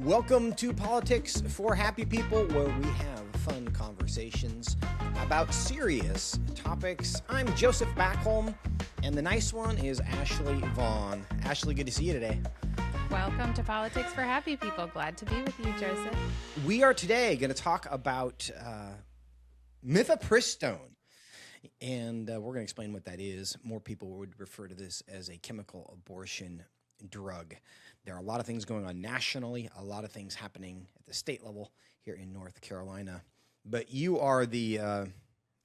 Welcome to Politics for Happy People, where we have fun conversations about serious topics. I'm Joseph Backholm, and the nice one is Ashley Vaughn. Ashley, good to see you today. Welcome to Politics for Happy People. Glad to be with you, Joseph. We are today going to talk about Mifepristone, and we're going to explain what that is. More people would refer to this as a chemical abortion drug. There are a lot of things going on nationally, a lot of things happening at the state level here in North Carolina. But you are the, I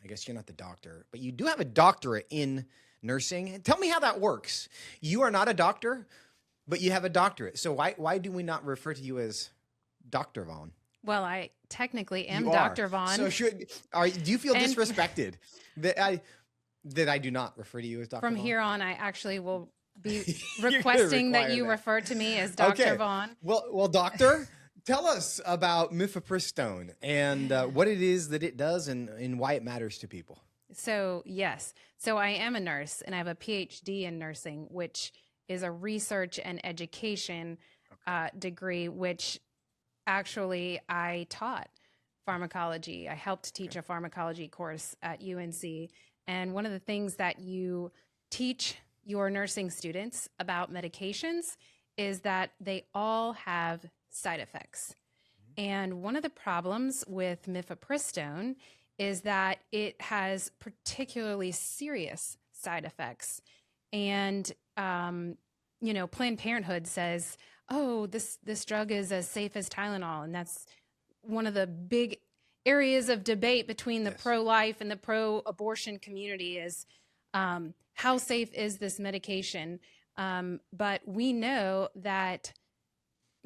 guess you're not the doctor, but you do have a doctorate in nursing. Tell me how that works. You are not a doctor, but you have a doctorate. So why do we not refer to you as Dr. Vaughn? Well, I technically am You Dr. are. Vaughn. So do you feel disrespected that I do not refer to you as Dr. From Vaughn? here on, I actually will be You're gonna requesting that require you that. refer to me as Dr. Okay. Vaughn. Well, doctor, tell us about Mifepristone and what it is that it does and why it matters to people. So, yes. So I am a nurse and I have a PhD in nursing, which is a research and education degree, which actually I taught pharmacology. I helped teach a pharmacology course at UNC. And one of the things that you teach your nursing students about medications is that they all have side effects. And one of the problems with Mifepristone is that it has particularly serious side effects. And, Planned Parenthood says, oh, this drug is as safe as Tylenol. And that's one of the big areas of debate between the pro-life and the pro-abortion community is how safe is this medication? But we know that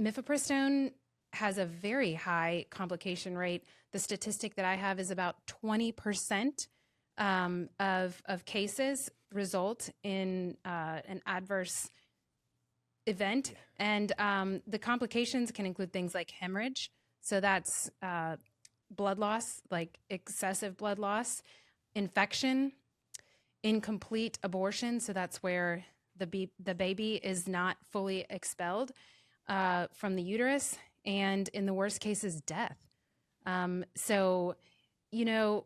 Mifepristone has a very high complication rate. The statistic that I have is about 20% of cases result in an adverse event. And the complications can include things like hemorrhage. So that's blood loss, like excessive blood loss, infection, incomplete abortion. So that's where the baby is not fully expelled from the uterus. And in the worst cases, death.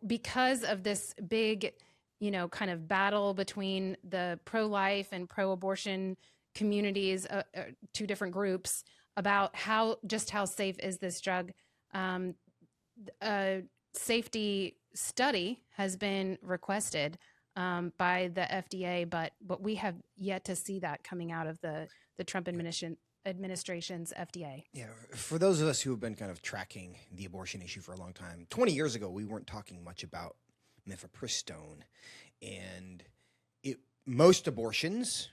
Because of this big, kind of battle between the pro-life and pro-abortion communities, two different groups, about how safe is this drug, a safety study has been requested by the FDA, but we have yet to see that coming out of the Trump administration's FDA. Yeah, for those of us who have been kind of tracking the abortion issue for a long time, 20 years ago, we weren't talking much about Mifepristone, and most abortions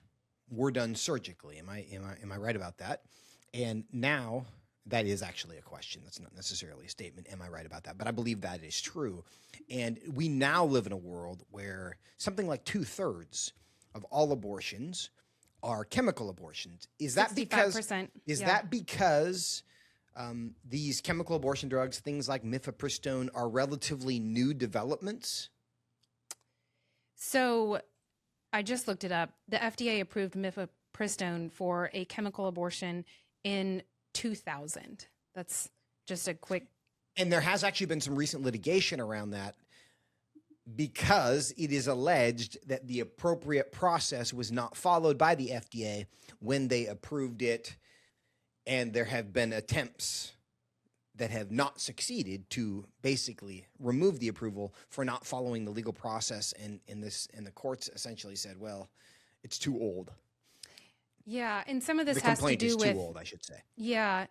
were done surgically. Am I right about that? And now that is actually a question. That's not necessarily a statement. Am I right about that? But I believe that is true. And we now live in a world where something like 2/3 of all abortions are chemical abortions. Is that because 65%, that because these chemical abortion drugs, things like Mifepristone, are relatively new developments? So I just looked it up. The FDA approved Mifepristone for a chemical abortion in 2000. That's just a quick. And there has actually been some recent litigation around that because it is alleged that the appropriate process was not followed by the FDA when they approved it. And there have been attempts that have not succeeded to basically remove the approval for not following the legal process. And the courts essentially said, well, it's too old. Yeah, and some of this The has to complaint do is with too old, I should say. Yeah,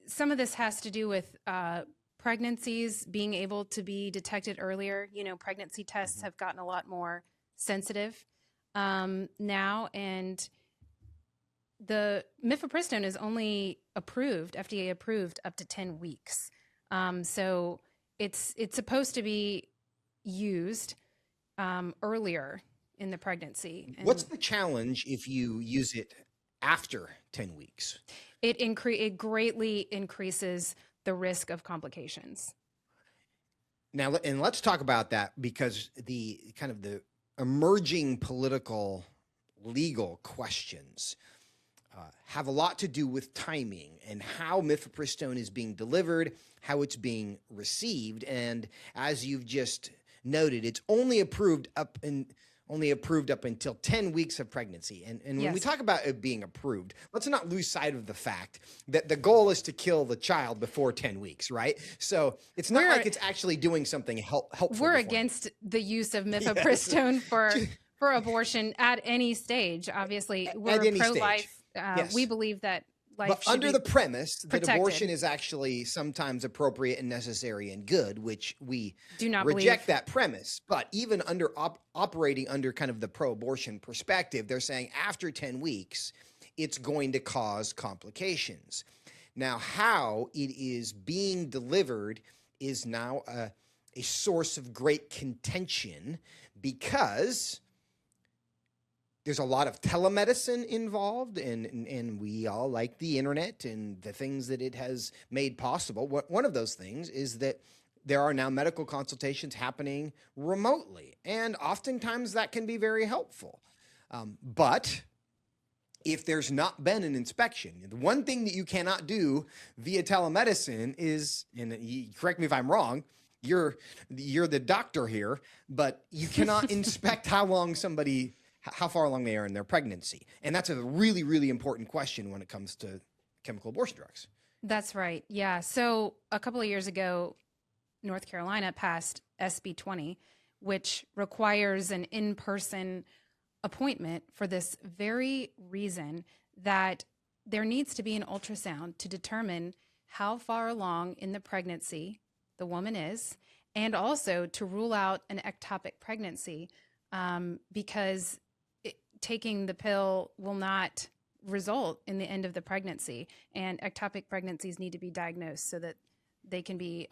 some of this has to do with pregnancies being able to be detected earlier. Pregnancy tests have gotten a lot more sensitive now, and the Mifepristone is only FDA approved up to 10 weeks. So it's supposed to be used earlier in the pregnancy. And What's the challenge if you use it after 10 weeks? it greatly increases the risk of complications. Now, and let's talk about that, because the emerging political legal questions have a lot to do with timing and how mifepristone is being delivered, how it's being received. And as you've just noted, it's only approved up until 10 weeks of pregnancy. And when we Yes. talk about it being approved, let's not lose sight of the fact that the goal is to kill the child before 10 weeks, right? So it's not We're- like it's actually doing something helpful. We're before. against the use of mifepristone for abortion at any stage. Obviously, we're any stage. pro-life. Yes. We believe that life But should under be the premise that protected. abortion is actually sometimes appropriate and necessary and good, which we do not reject believe. that premise. But even under operating under kind of the pro-abortion perspective, they're saying after 10 weeks, it's going to cause complications. Now, how it is being delivered is now a source of great contention because there's a lot of telemedicine involved, and we all like the internet and the things that it has made possible. One of those things is that there are now medical consultations happening remotely, and oftentimes that can be very helpful. But if there's not been an inspection, the one thing that you cannot do via telemedicine is, and correct me if I'm wrong, you're the doctor here, but you cannot inspect how far along they are in their pregnancy. And that's a really, really important question when it comes to chemical abortion drugs. That's right. Yeah. So a couple of years ago, North Carolina passed SB 20, which requires an in-person appointment for this very reason, that there needs to be an ultrasound to determine how far along in the pregnancy the woman is, and also to rule out an ectopic pregnancy, because taking the pill will not result in the end of the pregnancy, and ectopic pregnancies need to be diagnosed so that they can be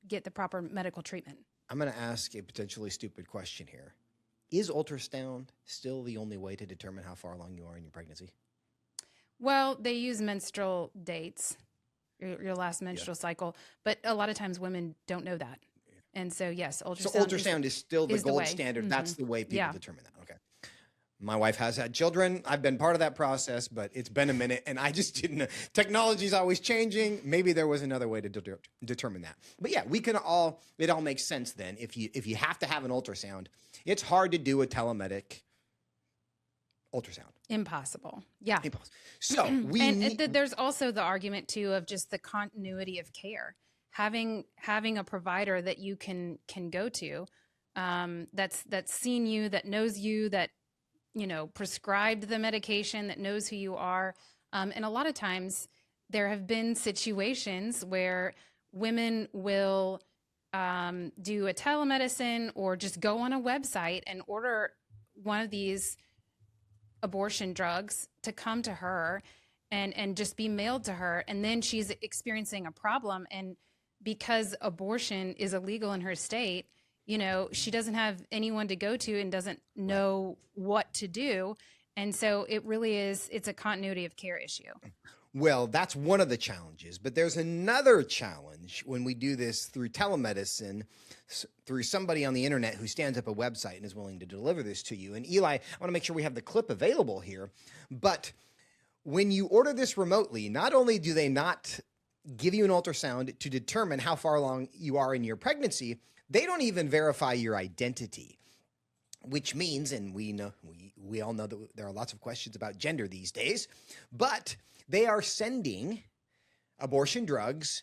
get the proper medical treatment. I'm going to ask a potentially stupid question here. Is ultrasound still the only way to determine how far along you are in your pregnancy? Well, they use menstrual dates, your last menstrual cycle, but a lot of times women don't know that. And so, yes, ultrasound, So ultrasound is still the is the gold way. standard. Mhm. That's the way people Yeah. determine that. Okay. My wife has had children. I've been part of that process, but it's been a minute, and I just didn't know. Technology is always changing. Maybe there was another way to determine that. But yeah, it all makes sense then. If you have to have an ultrasound, it's hard to do a telemedic ultrasound. Impossible. Yeah. Impossible. So There's also the argument too of just the continuity of care. Having a provider that you can go to, that's seen you, that knows you, that prescribed the medication, that knows who you are. And a lot of times there have been situations where women will do a telemedicine or just go on a website and order one of these abortion drugs to come to her and just be mailed to her. And then she's experiencing a problem. And because abortion is illegal in her state, she doesn't have anyone to go to and doesn't know what to do. And so it's a continuity of care issue. Well, that's one of the challenges, but there's another challenge when we do this through telemedicine, through somebody on the internet who stands up a website and is willing to deliver this to you. And Eli, I want to make sure we have the clip available here, but when you order this remotely, not only do they not give you an ultrasound to determine how far along you are in your pregnancy, they don't even verify your identity, which means, and we all know that there are lots of questions about gender these days, but they are sending abortion drugs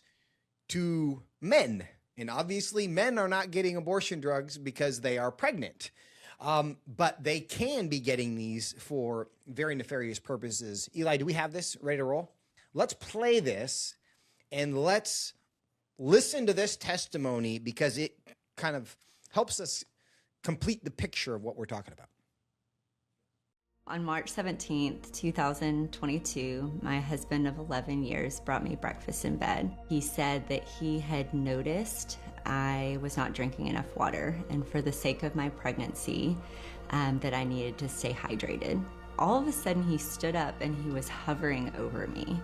to men. And obviously men are not getting abortion drugs because they are pregnant. But they can be getting these for very nefarious purposes. Eli, do we have this ready to roll? Let's play this and let's listen to this testimony because it kind of helps us complete the picture of what we're talking about. On March 17th, 2022, my husband of 11 years brought me breakfast in bed. He said that he had noticed I was not drinking enough water, and for the sake of my pregnancy, that I needed to stay hydrated. All of a sudden, he stood up and he was hovering over me,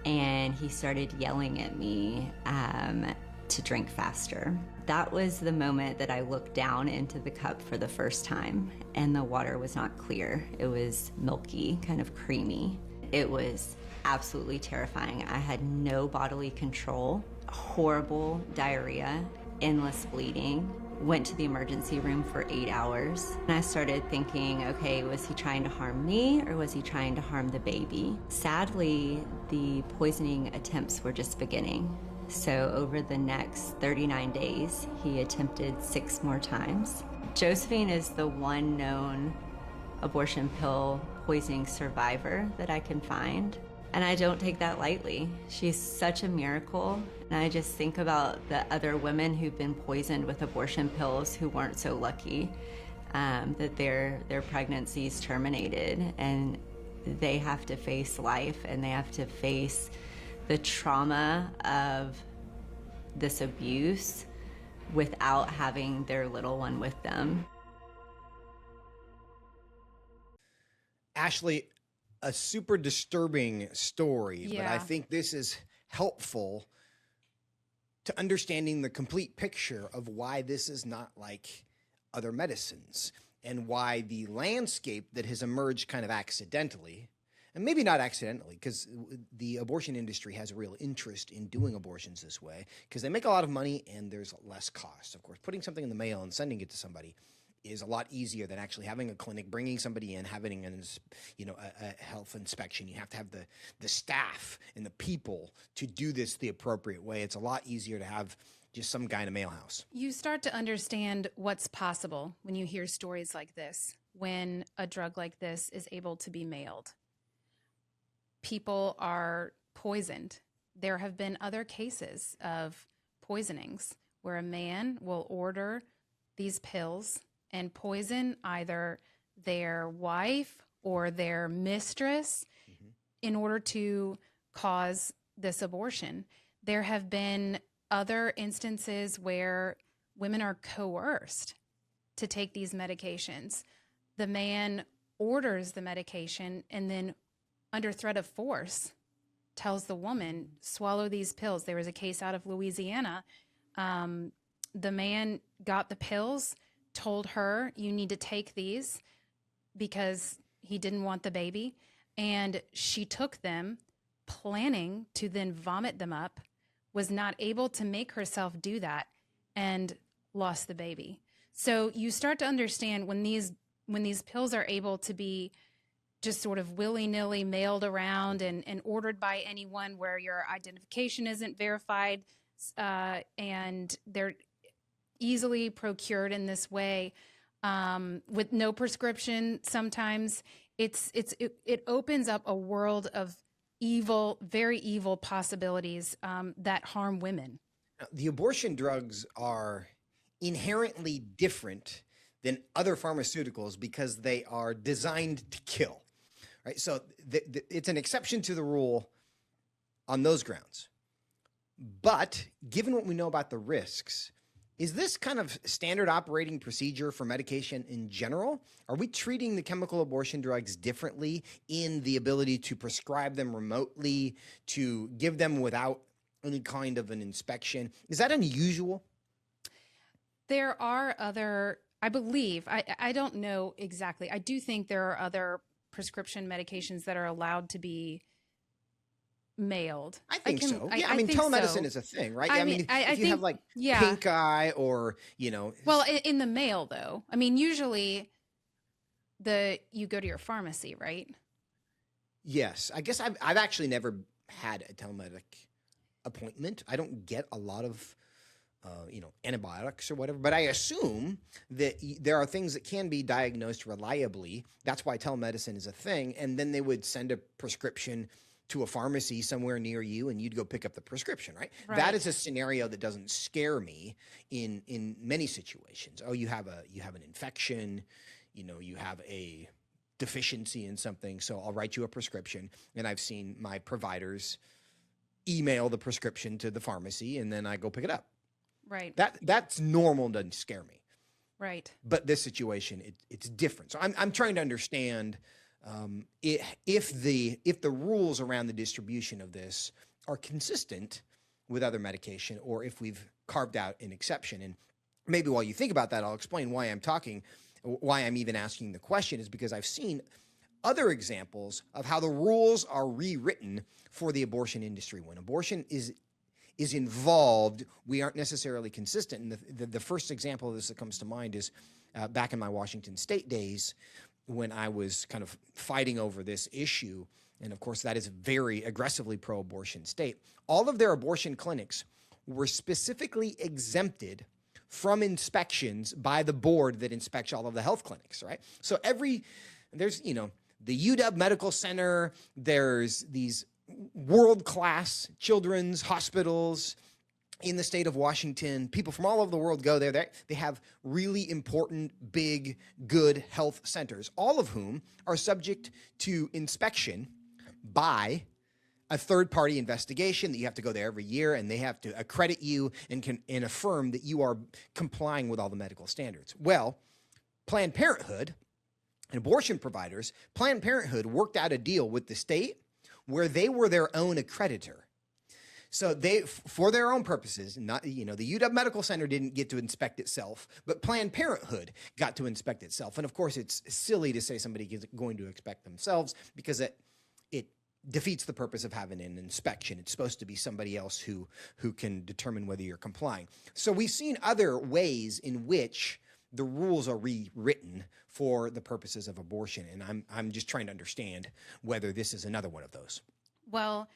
and he started yelling at me to drink faster. That was the moment that I looked down into the cup for the first time, and the water was not clear. It was milky, kind of creamy. It was absolutely terrifying. I had no bodily control, horrible diarrhea, endless bleeding. Went to the emergency room for 8 hours. And I started thinking, okay, was he trying to harm me or was he trying to harm the baby? Sadly, the poisoning attempts were just beginning. So over the next 39 days, he attempted 6 more times. Josephine is the one known abortion pill poisoning survivor that I can find. And I don't take that lightly. She's such a miracle. And I just think about the other women who've been poisoned with abortion pills who weren't so lucky, that their pregnancies terminated, and they have to face life and they have to face the trauma of this abuse without having their little one with them. Ashley, a super disturbing story, but I Yeah. think this is helpful to understanding the complete picture of why this is not like other medicines and why the landscape that has emerged kind of accidentally, and maybe not accidentally, because the abortion industry has a real interest in doing abortions this way because they make a lot of money and there's less cost. Of course, putting something in the mail and sending it to somebody is a lot easier than actually having a clinic, bringing somebody in, having a health inspection. You have to have the staff and the people to do this the appropriate way. It's a lot easier to have just some guy in a mail house. You start to understand what's possible when you hear stories like this, when a drug like this is able to be mailed. People are poisoned. There have been other cases of poisonings where a man will order these pills and poison either their wife or their mistress in order to cause this abortion. There have been other instances where women are coerced to take these medications. The man orders the medication and then, under threat of force, tells the woman, swallow these pills. There was a case out of Louisiana. The man got the pills, told her, you need to take these because he didn't want the baby. And she took them, planning to then vomit them up, was not able to make herself do that, and lost the baby. So you start to understand when these pills are able to be just sort of willy-nilly mailed around and ordered by anyone where your identification isn't verified, and they're easily procured in this way, with no prescription. Sometimes it opens up a world of evil, very evil possibilities that harm women. The abortion drugs are inherently different than other pharmaceuticals because they are designed to kill, right? So it's an exception to the rule on those grounds. But given what we know about the risks, is this kind of standard operating procedure for medication in general? Are we treating the chemical abortion drugs differently in the ability to prescribe them remotely, to give them without any kind of an inspection? Is that unusual? There are other, I believe, I don't know exactly. I do think there are other prescription medications that are allowed to be mailed. I think so. Yeah, I mean, think telemedicine so. is a thing, right? I I mean, mean, I if you have think- like yeah. pink eye or, Well, in the mail, though, I mean, usually you go to your pharmacy, right? yes, I guess I've actually never had a telemedic appointment. I don't get a lot of, antibiotics or whatever, but I assume that there are things that can be diagnosed reliably. That's why telemedicine is a thing. And then they would send a prescription to a pharmacy somewhere near you and you'd go pick up the prescription, right? Right. That is a scenario that doesn't scare me in many situations. Oh, you have an infection, you have a deficiency in something, so I'll write you a prescription. And I've seen my providers email the prescription to the pharmacy and then I go pick it up. Right. That's normal, doesn't scare me. Right. But this situation, it's different. So I'm trying to understand if the rules around the distribution of this are consistent with other medication, or if we've carved out an exception. And maybe while you think about that, I'll explain why I'm even asking the question is because I've seen other examples of how the rules are rewritten for the abortion industry. When abortion is involved, we aren't necessarily consistent. And the first example of this that comes to mind is back in my Washington State days when I was kind of fighting over this issue. And of course, that is a very aggressively pro-abortion state. All of their abortion clinics were specifically exempted from inspections by the board that inspects all of the health clinics, right? So there's, the UW Medical Center, there's these world-class children's hospitals in the state of Washington. People from all over the world go there. They have really important, big, good health centers, all of whom are subject to inspection by a third-party investigation that you have to go there every year, and they have to accredit you and affirm that you are complying with all the medical standards. Well, Planned Parenthood and abortion providers, Planned Parenthood worked out a deal with the state where they were their own accreditor. So they, for their own purposes, the UW Medical Center didn't get to inspect itself, but Planned Parenthood got to inspect itself. And of course, it's silly to say somebody is going to inspect themselves because it defeats the purpose of having an inspection. It's supposed to be somebody else who can determine whether you're complying. So we've seen other ways in which the rules are rewritten for the purposes of abortion, and I'm just trying to understand whether this is another one of those. Well,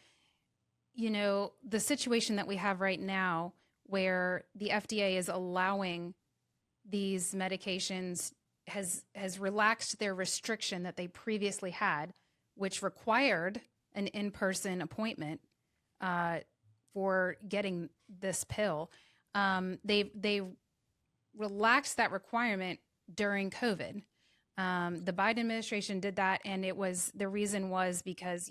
the situation that we have right now where the FDA is allowing these medications has relaxed their restriction that they previously had, which required an in-person appointment for getting this pill. They relaxed that requirement during COVID. The Biden administration did that, and the reason was because,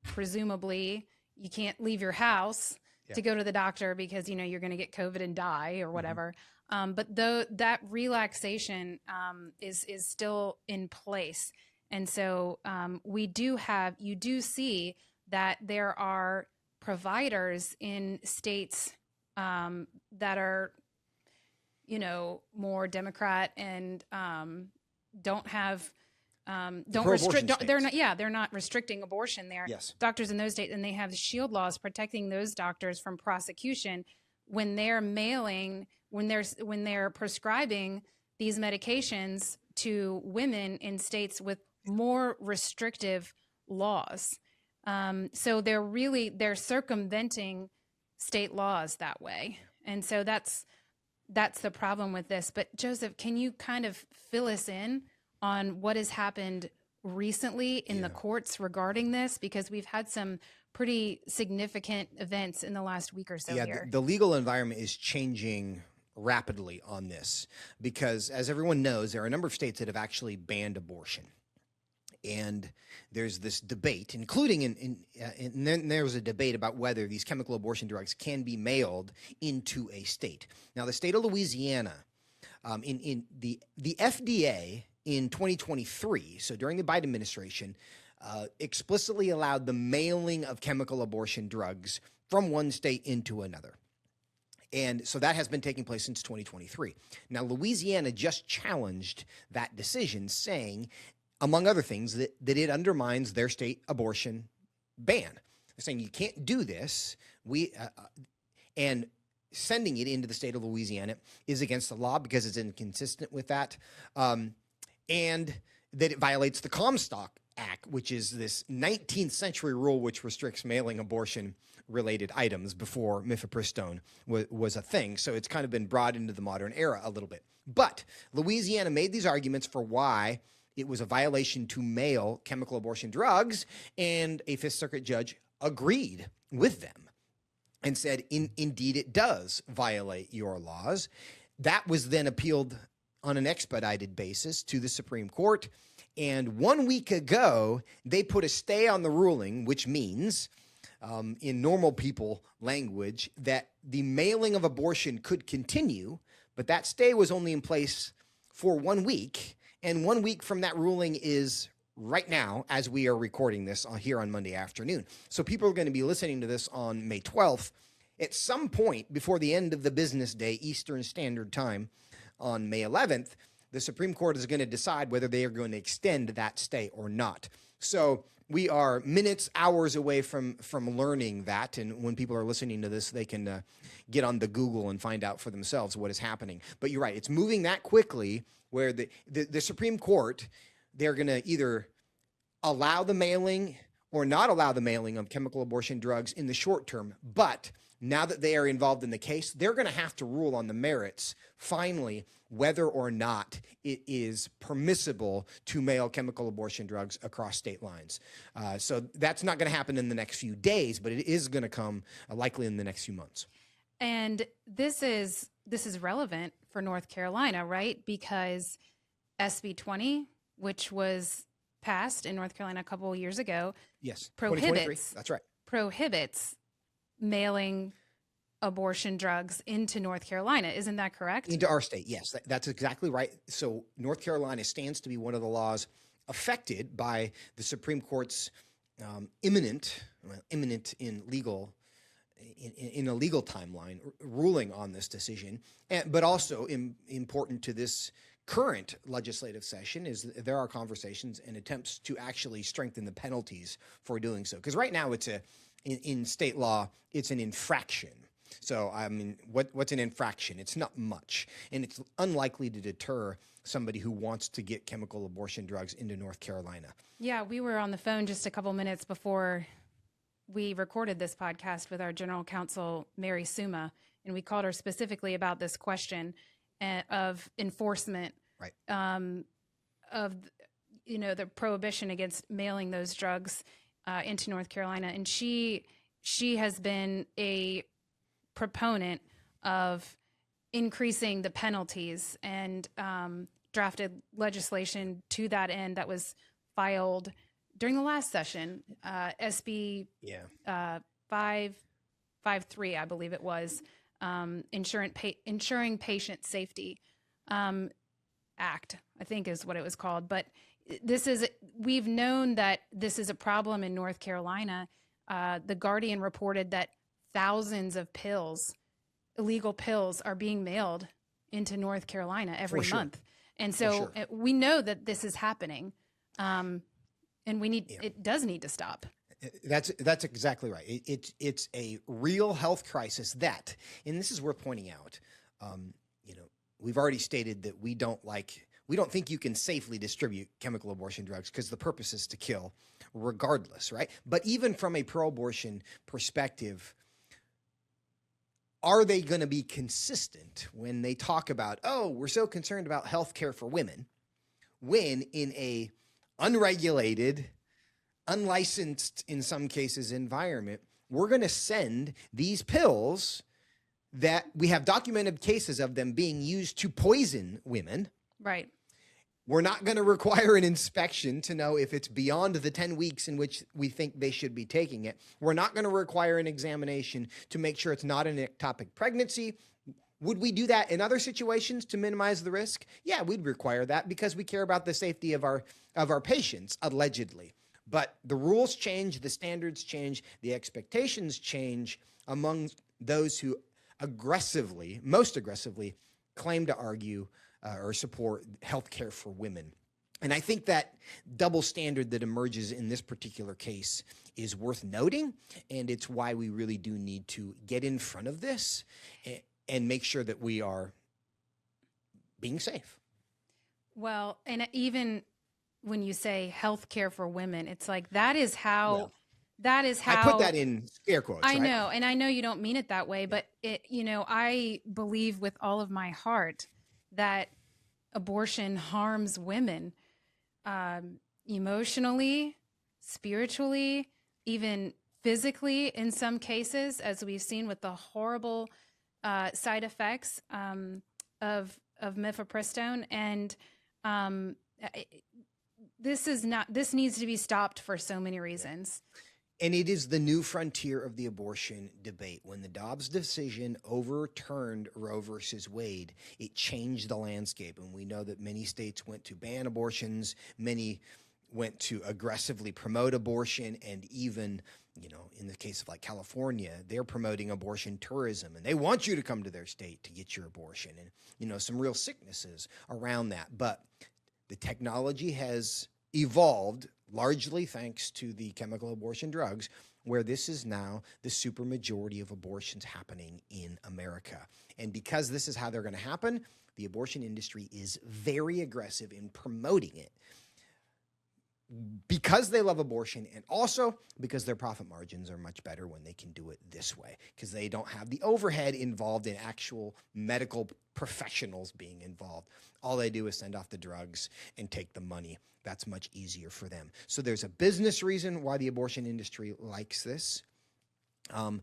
presumably you can't leave your house to go to the doctor because, you're going to get COVID and die or whatever. But that relaxation is still in place. And so you do see that there are providers in states that are, more Democrat and don't restrict. They're not restricting abortion there. Yes. Doctors in those states, and they have shield laws protecting those doctors from prosecution when they're when they're prescribing these medications to women in states with more restrictive laws. So they're circumventing state laws that way. And so that's the problem with this. But Joseph, can you kind of fill us in on what has happened recently in the courts regarding this? Because we've had some pretty significant events in the last week or so here. The legal environment is changing rapidly on this because, as everyone knows, there are a number of states that have actually banned abortion. And there's this debate, including and then there was a debate about whether these chemical abortion drugs can be mailed into a state. Now, the state of Louisiana, in the FDA in 2023, so during the Biden administration, explicitly allowed the mailing of chemical abortion drugs from one state into another. And so that has been taking place since 2023. Now, Louisiana just challenged that decision, saying, among other things, that it undermines their state abortion ban. They're saying you can't do this. And sending it into the state of Louisiana is against the law because it's inconsistent with that, and that it violates the Comstock Act, which is this 19th century rule which restricts mailing abortion-related items before Mifepristone was a thing. So it's kind of been brought into the modern era a little bit. But Louisiana made these arguments for why it was a violation to mail chemical abortion drugs, and a Fifth Circuit judge agreed with them and said, indeed, it does violate your laws. That was then appealed on an expedited basis to the Supreme Court. And 1 week ago, they put a stay on the ruling, which means, in normal people language, that the mailing of abortion could continue, but that stay was only in place for 1 week. And 1 week from that ruling is right now, as we are recording this here on Monday afternoon. So people are going to be listening to this on May 12th. At some point before the end of the business day, Eastern Standard Time, on May 11th, the Supreme Court is going to decide whether they are going to extend that stay or not. So we are minutes, hours away from learning that. And when people are listening to this, they can get on the Google and find out for themselves what is happening. But you're right. It's moving that quickly where the Supreme Court, they're going to either allow the mailing or not allow the mailing of chemical abortion drugs in the short term. But now that they are involved in the case, they're going to have to rule on the merits, finally, whether or not it is permissible to mail chemical abortion drugs across state lines. So that's not going to happen in the next few days, but it is going to come likely in the next few months. And this is relevant for North Carolina, right? Because SB 20, which was passed in North Carolina a couple of years ago, yes, prohibits, that's right, prohibits mailing abortion drugs into North Carolina. Isn't that correct? Into our state, yes, that's exactly right. So North Carolina stands to be one of the laws affected by the Supreme Court's imminent in a legal timeline ruling on this decision, but also important to this current legislative session is there are conversations and attempts to actually strengthen the penalties for doing so. Because right now in state law, it's an infraction. So, I mean, what's an infraction? It's not much, and it's unlikely to deter somebody who wants to get chemical abortion drugs into North Carolina. Yeah, we were on the phone just a couple minutes before we recorded this podcast with our general counsel, Mary Suma, and we called her specifically about this question of enforcement, right? Of the prohibition against mailing those drugs into North Carolina, and she has been a proponent of increasing the penalties and drafted legislation to that end that was filed during the last session, SB 553, I believe it was, Ensuring Patient Safety Act, I think is what it was called. But we've known that this is a problem in North Carolina. The Guardian reported that thousands of illegal pills are being mailed into North Carolina every month. And so we know that this is happening. And it does need to stop. That's exactly right. It's a real health crisis and this is worth pointing out. We've already stated that we don't think you can safely distribute chemical abortion drugs because the purpose is to kill regardless, right? But even from a pro-abortion perspective, are they going to be consistent when they talk about, we're so concerned about health care for women, when in a unregulated, unlicensed, in some cases, environment, we're going to send these pills that we have documented cases of them being used to poison women. Right. We're not going to require an inspection to know if it's beyond the 10 weeks in which we think they should be taking it. We're not going to require an examination to make sure it's not an ectopic pregnancy. Would we do that in other situations to minimize the risk? Yeah, we'd require that because we care about the safety of our patients, allegedly. But the rules change, the standards change, the expectations change among those who most aggressively claim to argue or support health care for women. And I think that double standard that emerges in this particular case is worth noting, and it's why we really do need to get in front of this and make sure that we are being safe. Well, and even when you say health care for women, it's like that is how I put that in scare quotes. I know, and I know you don't mean it that way, but I believe with all of my heart that abortion harms women emotionally, spiritually, even physically in some cases, as we've seen with the horrible side effects of mifepristone. And this needs to be stopped for so many reasons. And it is the new frontier of the abortion debate. When the Dobbs decision overturned Roe versus Wade, it changed the landscape. And we know that many states went to ban abortions. Many went to aggressively promote abortion, and even, in the case of like California, they're promoting abortion tourism, and they want you to come to their state to get your abortion, and some real sicknesses around that. But the technology has evolved largely thanks to the chemical abortion drugs, where this is now the supermajority of abortions happening in America. And because this is how they're going to happen, the abortion industry is very aggressive in promoting it because they love abortion, and also because their profit margins are much better when they can do it this way, because they don't have the overhead involved in actual medical professionals being involved. All they do is send off the drugs and take the money. That's much easier for them. So there's a business reason why the abortion industry likes this. And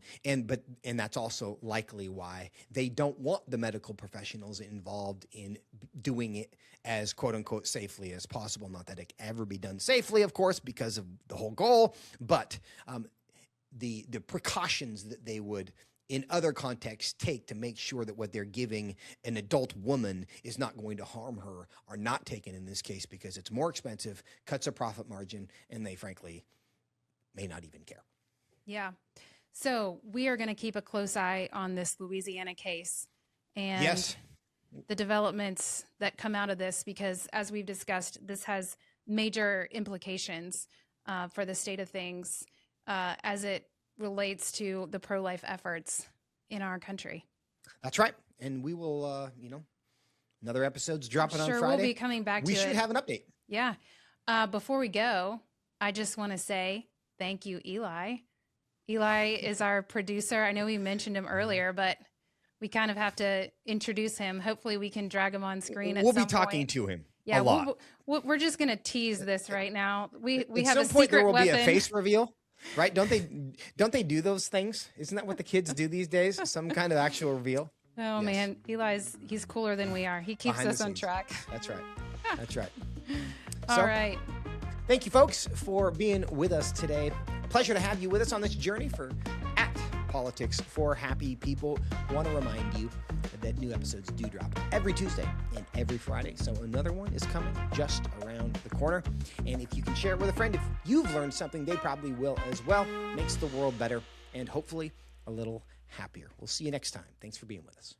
that's also likely why they don't want the medical professionals involved in doing it as quote unquote safely as possible. Not that it can ever be done safely, of course, because of the whole goal, but the precautions that they would in other contexts take to make sure that what they're giving an adult woman is not going to harm her are not taken in this case, because it's more expensive, cuts a profit margin, and they frankly may not even care. Yeah. So we are going to keep a close eye on this Louisiana case and Yes. the developments that come out of this, because as we've discussed, this has major implications for the state of things as it relates to the pro-life efforts in our country. That's right. And we will, another episode's dropping on Sure, Friday. we'll be coming back to it. We should have an update. Yeah. Before we go, I just want to say thank you, Eli. Eli is our producer. I know we mentioned him earlier, but we kind of have to introduce him. Hopefully we can drag him on screen at some point. We'll be talking to him a lot. We're just going to tease this right now. We At have some a point secret there will weapon. be a face reveal, right? Don't they do those things? Isn't that what the kids do these days? Some kind of actual reveal? Oh, Yes. man. He's cooler than we are. He keeps Behind the us on scenes. track. That's right. That's right. All right. Thank you, folks, for being with us today. Pleasure to have you with us on this journey for At Politics for Happy People. I want to remind you that new episodes do drop every Tuesday and every Friday. So another one is coming just around the corner. And if you can share it with a friend, if you've learned something, they probably will as well. Makes the world better and hopefully a little happier. We'll see you next time. Thanks for being with us.